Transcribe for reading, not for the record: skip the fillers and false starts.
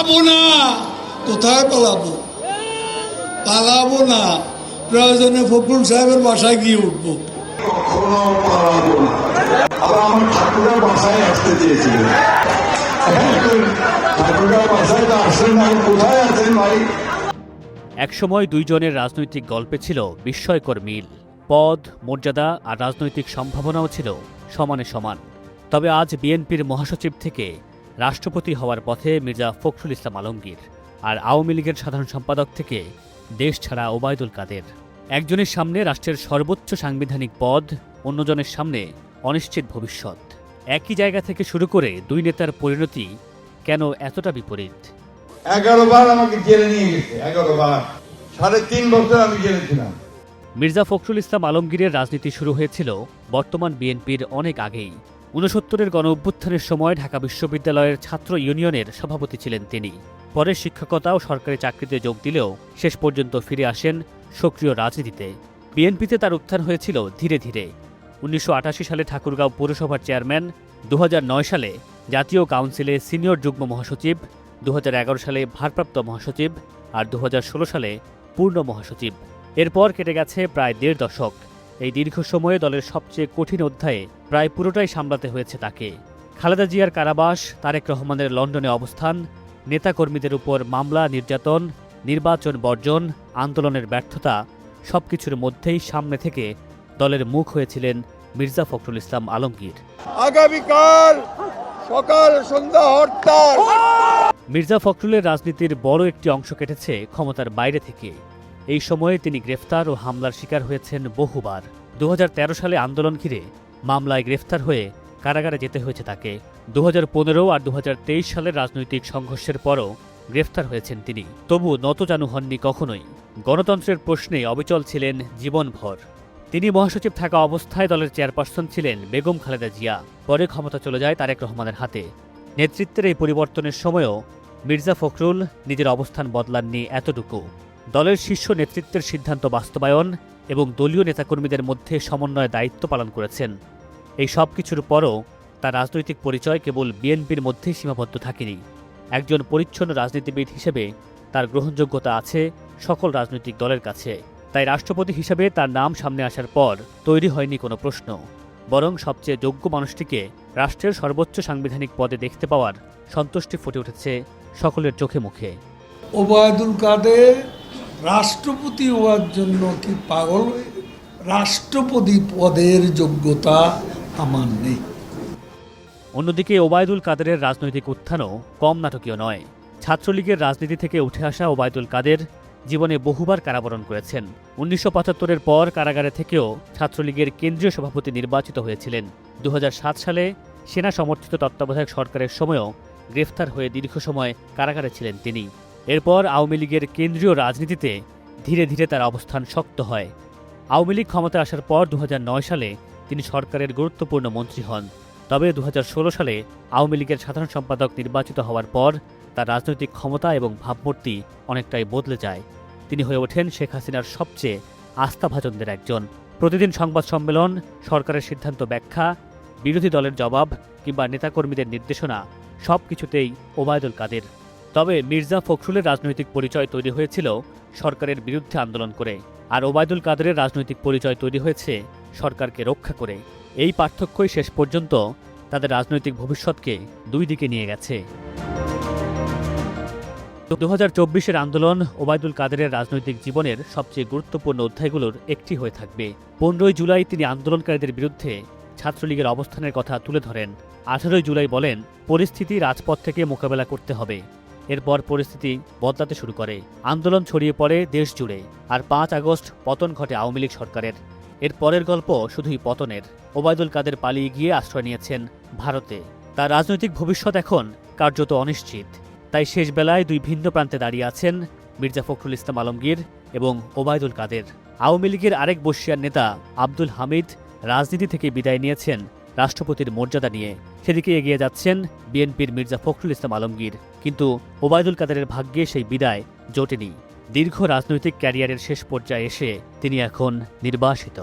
পালাবো না। কোথায় পালাবো? পালাবো না, প্রয়োজনে ফখরুল সাহেবের বাসায় গিয়ে উঠবো। কখনো পালাবো না। আবার আমার ঠাকুরের বাসায় আসতে চেয়েছিলেন, ঠাকুরের বাসায় তো আসলেন না, কোথায় আছেন ভাই? একসময় দুইজনের রাজনৈতিক গল্পে ছিল বিস্ময়কর মিল। পদ, মর্যাদা আর রাজনৈতিক সম্ভাবনাও ছিল সমানে সমান। তবে আজ বিএনপির মহাসচিব থেকে রাষ্ট্রপতি হওয়ার পথে মির্জা ফখরুল ইসলাম আলমগীর, আর আওয়ামী লীগের সাধারণ সম্পাদক থেকে দেশ ছাড়া ওবায়দুল কাদের। একজনের সামনে রাষ্ট্রের সর্বোচ্চ সাংবিধানিক পদ, অন্যজনের সামনে অনিশ্চিত ভবিষ্যৎ। একই জায়গা থেকে শুরু করে দুই নেতার পরিণতি কেন এতটা বিপরীত? 11 বার আমাকে জেলে নিয়ে গেছে, 11 বার। 3.5 বছর আমি জেলে ছিলাম। মির্জা ফখরুল ইসলাম আলমগীরের রাজনীতি শুরু হয়েছিল বর্তমান বিএনপির অনেক আগেই। 69-এর গণঅভ্যুত্থানের সময় ঢাকা বিশ্ববিদ্যালয়ের ছাত্র ইউনিয়নের সভাপতি ছিলেন তিনি। পরে শিক্ষকতা ও সরকারি চাকরিতে যোগ দিলেও শেষ পর্যন্ত ফিরে আসেন সক্রিয় রাজনীতিতে। বিএনপিতে তার উত্থান হয়েছিল ধীরে ধীরে। 1988 সালে ঠাকুরগাঁও পৌরসভার চেয়ারম্যান, 2009 সালে জাতীয় কাউন্সিলে সিনিয়র যুগ্ম মহাসচিব, 2011 সালে ভারপ্রাপ্ত মহাসচিব আর 2016 সালে পূর্ণ মহাসচিব। এরপর কেটে গেছে প্রায় 1.5 দশক। এই দীর্ঘ সময়ে দলের সবচেয়ে কঠিন অধ্যায়ে প্রায় পুরোটাই সামলাতে হয়েছে তাকে। খালেদা জিয়ার কারাবাস, তারেক রহমানের লন্ডনে অবস্থান, নেতাকর্মীদের উপর মামলা, নির্যাতন, নির্বাচন বর্জন, আন্দোলনের ব্যর্থতা, সবকিছুর মধ্যেই সামনে থেকে দলের মুখ হয়েছিলেন মির্জা ফখরুল ইসলাম আলমগীর। আগামীকাল সকাল সন্ধ্যা হরতাল। মির্জা ফখরুলের রাজনীতির বড় একটি অংশ কেটেছে ক্ষমতার বাইরে থেকে। এই সময়ে তিনি গ্রেফতার ও হামলার শিকার হয়েছেন বহুবার। 2013 সালে আন্দোলন ঘিরে মামলায় গ্রেফতার হয়ে কারাগারে যেতে হয়েছে তাকে। 2015 আর 2023 সালের রাজনৈতিক সংঘর্ষের পরও গ্রেফতার হয়েছেন তিনি। তবু নতজানু হননি কখনোই। গণতন্ত্রের প্রশ্নে অবিচল ছিলেন জীবনভর। তিনি মহাসচিব থাকা অবস্থায় দলের চেয়ারপারসন ছিলেন বেগম খালেদা জিয়া। পরে ক্ষমতা চলে যায় তারেক রহমানের হাতে। নেতৃত্বের এই পরিবর্তনের সময়ও মির্জা ফখরুল নিজের অবস্থান বদলাননি এতটুকু। দলের শীর্ষ নেতৃত্বের সিদ্ধান্ত বাস্তবায়ন এবং দলীয় নেতাকর্মীদের মধ্যে সমন্বয়ের দায়িত্ব পালন করেছেন। এই সব কিছুর পরও তার রাজনৈতিক পরিচয় কেবল বিএনপির মধ্যেই সীমাবদ্ধ থাকেনি। একজন পরিচ্ছন্ন রাজনীতিবিদ হিসেবে তার গ্রহণযোগ্যতা আছে সকল রাজনৈতিক দলের কাছে। তাই রাষ্ট্রপতি হিসেবে তার নাম সামনে আসার পর তৈরি হয়নি কোনো প্রশ্ন, বরং সবচেয়ে যোগ্য মানুষটিকে রাষ্ট্রের সর্বোচ্চ সাংবিধানিক পদে দেখতে পাওয়ার সন্তুষ্টি ফুটে উঠেছে সকলের চোখে মুখে। ওবায়দুল কাদের রাষ্ট্রপতি হওয়ার জন্য কি পাগল? রাষ্ট্রপতি পদের যোগ্যতা আমার নেই। অন্যদিকে ওবায়দুল কাদেরের রাজনৈতিক উত্থানও কম নাটকীয় নয়। ছাত্রলীগের রাজনীতি থেকে উঠে আসা ওবায়দুল কাদের জীবনে বহুবার কারাবরণ করেছেন। 1975-এর পর কারাগারে থেকেও ছাত্রলীগের কেন্দ্রীয় সভাপতি নির্বাচিত হয়েছিলেন। 2007 সালে সেনা সমর্থিত তত্ত্বাবধায়ক সরকারের সময়ও গ্রেফতার হয়ে দীর্ঘ সময় কারাগারে ছিলেন তিনি। এরপর আওয়ামী লীগের কেন্দ্রীয় রাজনীতিতে ধীরে ধীরে তার অবস্থান শক্ত হয়। আওয়ামী লীগ ক্ষমতায় আসার পর 2009 সালে তিনি সরকারের গুরুত্বপূর্ণ মন্ত্রী হন। তবে 2016 সালে আওয়ামী লীগের সাধারণ সম্পাদক নির্বাচিত হওয়ার পর তার রাজনৈতিক ক্ষমতা এবং ভাবমূর্তি অনেকটাই বদলে যায়। তিনি হয়ে ওঠেন শেখ হাসিনার সবচেয়ে আস্থাভাজনদের একজন। প্রতিদিন সংবাদ সম্মেলন, সরকারের সিদ্ধান্ত ব্যাখ্যা, বিরোধী দলের জবাব কিংবা নেতাকর্মীদের নির্দেশনা, সব কিছুতেই ওবায়দুল কাদের। তবে মির্জা ফখরুলের রাজনৈতিক পরিচয় তৈরি হয়েছিল সরকারের বিরুদ্ধে আন্দোলন করে, আর ওবায়দুল কাদেরের রাজনৈতিক পরিচয় তৈরি হয়েছে সরকারকে রক্ষা করে। এই পার্থক্যই শেষ পর্যন্ত তাদের রাজনৈতিক ভবিষ্যৎকে দুই দিকে নিয়ে গেছে। 2024-এর আন্দোলন ওবায়দুল কাদেরের রাজনৈতিক জীবনের সবচেয়ে গুরুত্বপূর্ণ অধ্যায়গুলোর একটি হয়ে থাকবে। 15 জুলাই তিনি আন্দোলনকারীদের বিরুদ্ধে ছাত্রলীগের অবস্থানের কথা তুলে ধরেন। 18 জুলাই বলেন, পরিস্থিতি রাজপথ থেকে মোকাবেলা করতে হবে। এরপর পরিস্থিতি বদলাতে শুরু করে, আন্দোলন ছড়িয়ে পড়ে দেশ জুড়ে, আর 5 আগস্ট পতন ঘটে আওয়ামী লীগ সরকারের। এর পরের গল্প শুধুই পতনের। ওবায়দুল কাদের পালিয়ে গিয়ে আশ্রয় নিয়েছেন ভারতে। তার রাজনৈতিক ভবিষ্যৎ এখন কার্যত অনিশ্চিত। তাই শেষ বেলায় দুই ভিন্ন প্রান্তে দাঁড়িয়ে আছেন মির্জা ফখরুল ইসলাম আলমগীর এবং ওবায়দুল কাদের। আওয়ামী লীগের আরেক বর্ষিয়ার নেতা আব্দুল হামিদ রাজনীতি থেকে বিদায় নিয়েছেন রাষ্ট্রপতির মর্যাদা নিয়ে। সেদিকে এগিয়ে যাচ্ছেন বিএনপির মির্জা ফখরুল ইসলাম আলমগীর। কিন্তু ওবায়দুল কাদেরের ভাগ্যে সেই বিদায় জোটেনি। দীর্ঘ রাজনৈতিক ক্যারিয়ারের শেষ পর্যায়ে এসে তিনি এখন নির্বাসিত।